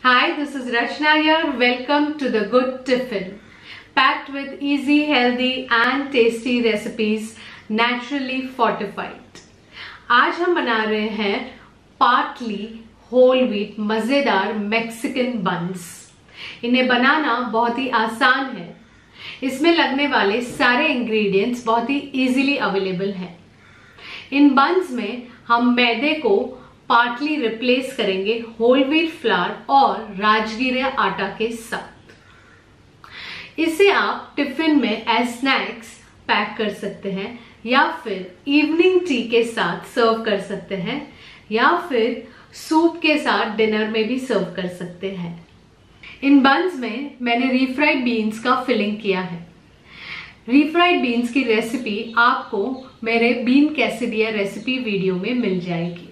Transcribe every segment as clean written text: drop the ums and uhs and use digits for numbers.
Hi, this is Rajna here. Welcome to the Good Tiffin, packed with easy, healthy and tasty recipes, naturally fortified. आज हम बना रहे हैं partly whole wheat मजेदार Mexican buns. इन्हें बनाना बहुत ही आसान है। इसमें लगने वाले सारे इंग्रेडिएंट्स बहुत ही इजीली अवेलेबल हैं। इन बन्स में हम मैदे को पार्टली रिप्लेस करेंगे होल व्हीट फ्लावर और राजगिरा आटा के साथ। इसे आप टिफिन में एज स्नैक्स पैक कर सकते हैं या फिर इवनिंग टी के साथ सर्व कर सकते हैं या फिर सूप के साथ डिनर में भी सर्व कर सकते हैं। इन बन्स में मैंने रीफ्राइड बीन्स का फिलिंग किया है। रीफ्राइड बीन्स की रेसिपी आपको मेरे बीन कैसेडिया रेसिपी वीडियो में मिल जाएगी।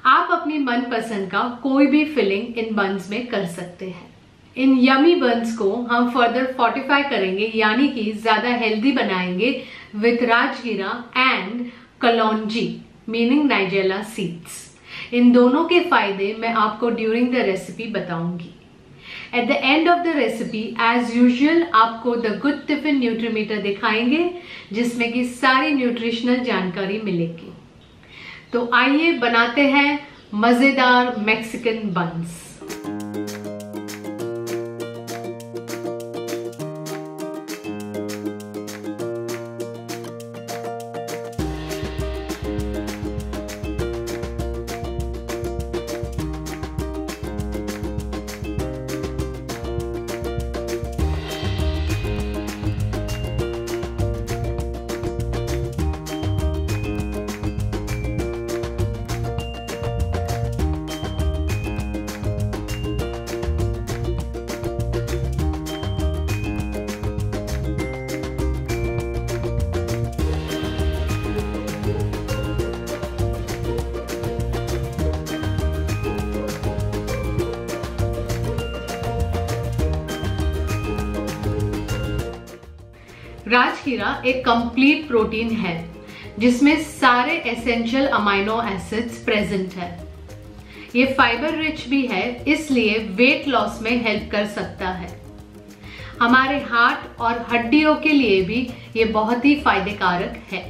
आप अपनी मनपसंद का कोई भी फिलिंग इन बन्स में कर सकते हैं। इन यमी बन्स को हम फर्दर फोर्टिफाई करेंगे, यानी कि ज्यादा हेल्दी बनाएंगे with rajgira and kalonji meaning nigella seeds. इन दोनों के फायदे मैं आपको ड्यूरिंग द रेसिपी बताऊंगी। At the end of the recipe as usual आपको द गुड टिफिन न्यूट्रीमीटर दिखाएंगे, जिसमें की सारी न्यूट्रिशनल जानकारी मिलेगी। तो आइए बनाते हैं मजेदार मैक्सिकन बन्स। राजगिरा एक कंप्लीट प्रोटीन है जिसमें सारे एसेंशियल अमाइनो एसिड्स प्रेजेंट है। ये फाइबर रिच भी है, इसलिए वेट लॉस में हेल्प कर सकता है। हमारे हार्ट और हड्डियों के लिए भी ये बहुत ही फायदेकारक है।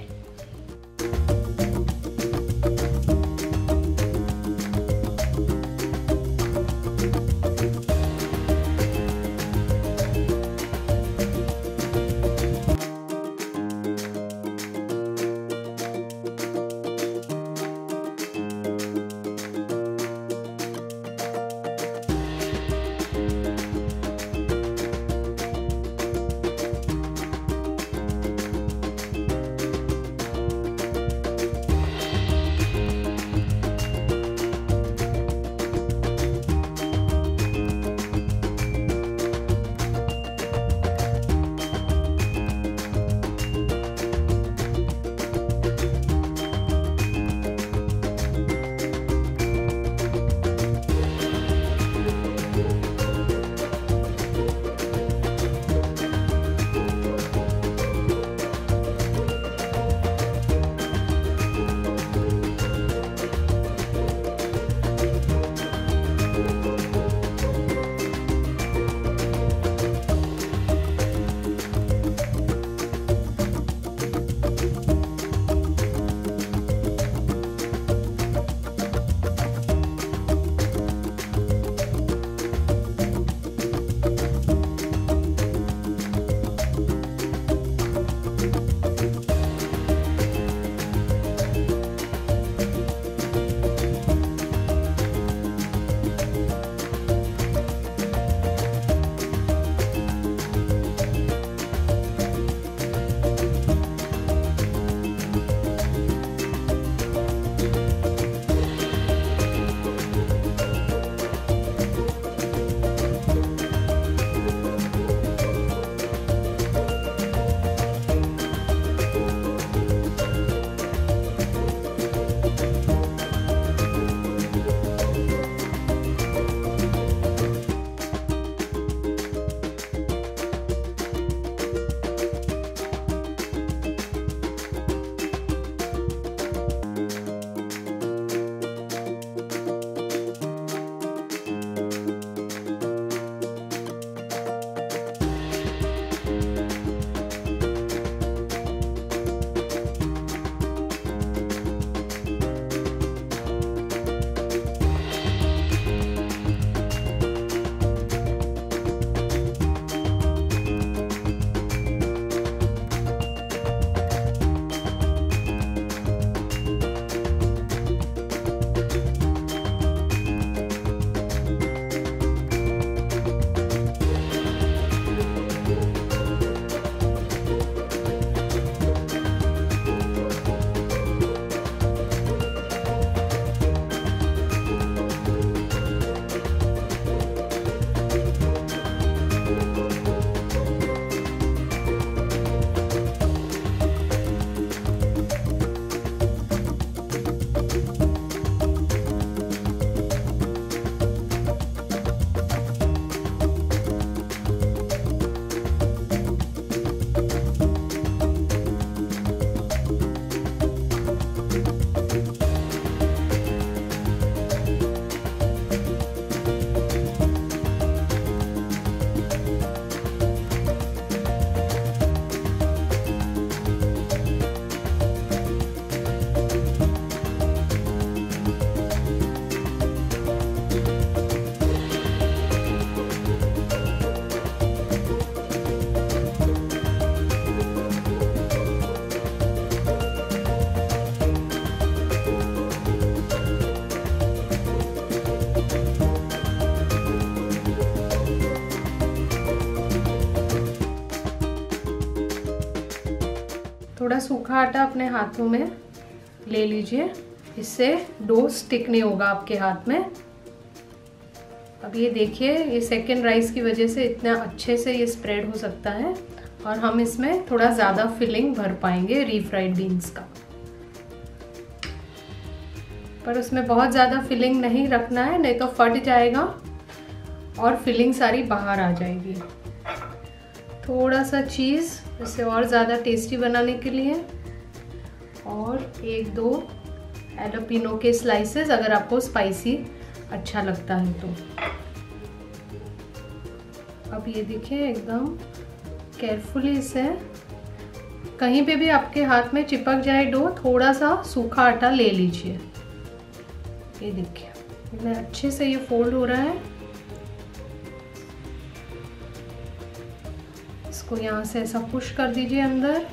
थोड़ा सूखा आटा अपने हाथों में ले लीजिए, इससे डो स्टिक नहीं होगा आपके हाथ में। अब ये देखिए, ये सेकंड राइस की वजह से इतना अच्छे से ये स्प्रेड हो सकता है और हम इसमें थोड़ा ज़्यादा फिलिंग भर पाएंगे रीफ्राइड बीन्स का। पर उसमें बहुत ज़्यादा फिलिंग नहीं रखना है, नहीं तो फट जाएगा और फिलिंग सारी बाहर आ जाएगी। थोड़ा सा चीज़ इसे और ज़्यादा टेस्टी बनाने के लिए, और 1-2 एलोपिनो के स्लाइसेस अगर आपको स्पाइसी अच्छा लगता है तो। अब ये देखिए, एकदम केयरफुली इसे, कहीं पे भी आपके हाथ में चिपक जाए डो, थोड़ा सा सूखा आटा ले लीजिए। ये देखिए इतना अच्छे से ये फोल्ड हो रहा है। इसको यहाँ से ऐसा पुश कर दीजिए अंदर।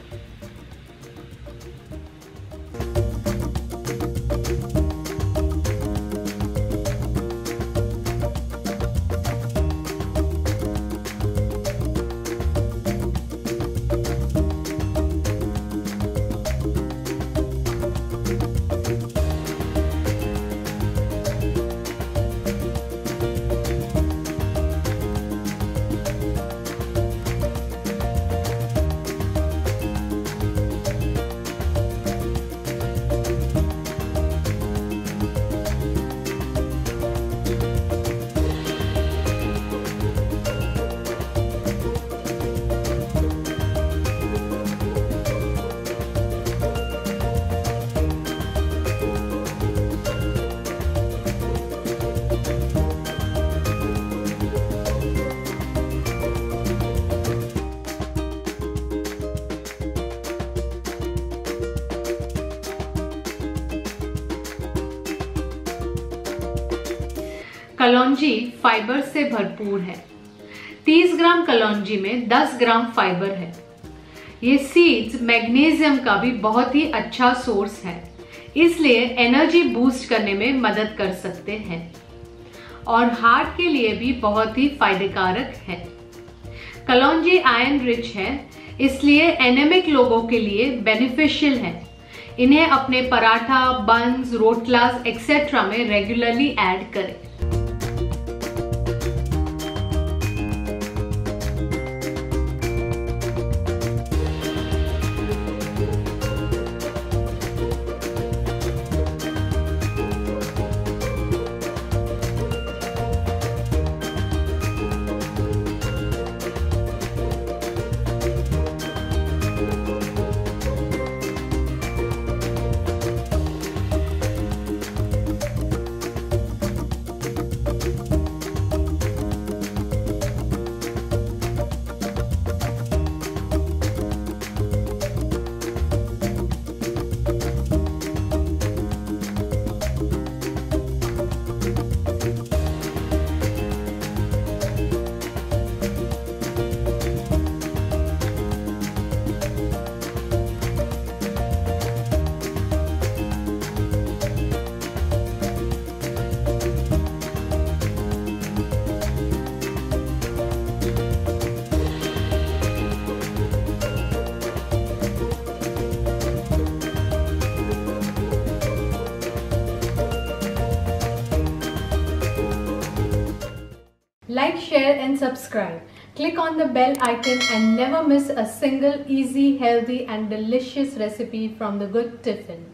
कलौंजी फाइबर से भरपूर है। 30 ग्राम कलौंजी में 10 ग्राम फाइबर है। ये सीड्स मैग्नीशियम का भी बहुत ही अच्छा सोर्स है, इसलिए एनर्जी बूस्ट करने में मदद कर सकते हैं और हार्ट के लिए भी बहुत ही फायदेकारक है। कलौंजी आयरन रिच है, इसलिए एनेमिक लोगों के लिए बेनिफिशियल है। इन्हें अपने पराठा, बन्स, रोटलास एक्सेट्रा में रेगुलरली ऐड करें। Like, share and subscribe. Click on the bell icon and never miss a single easy, healthy and delicious recipe from the Good Tiffin.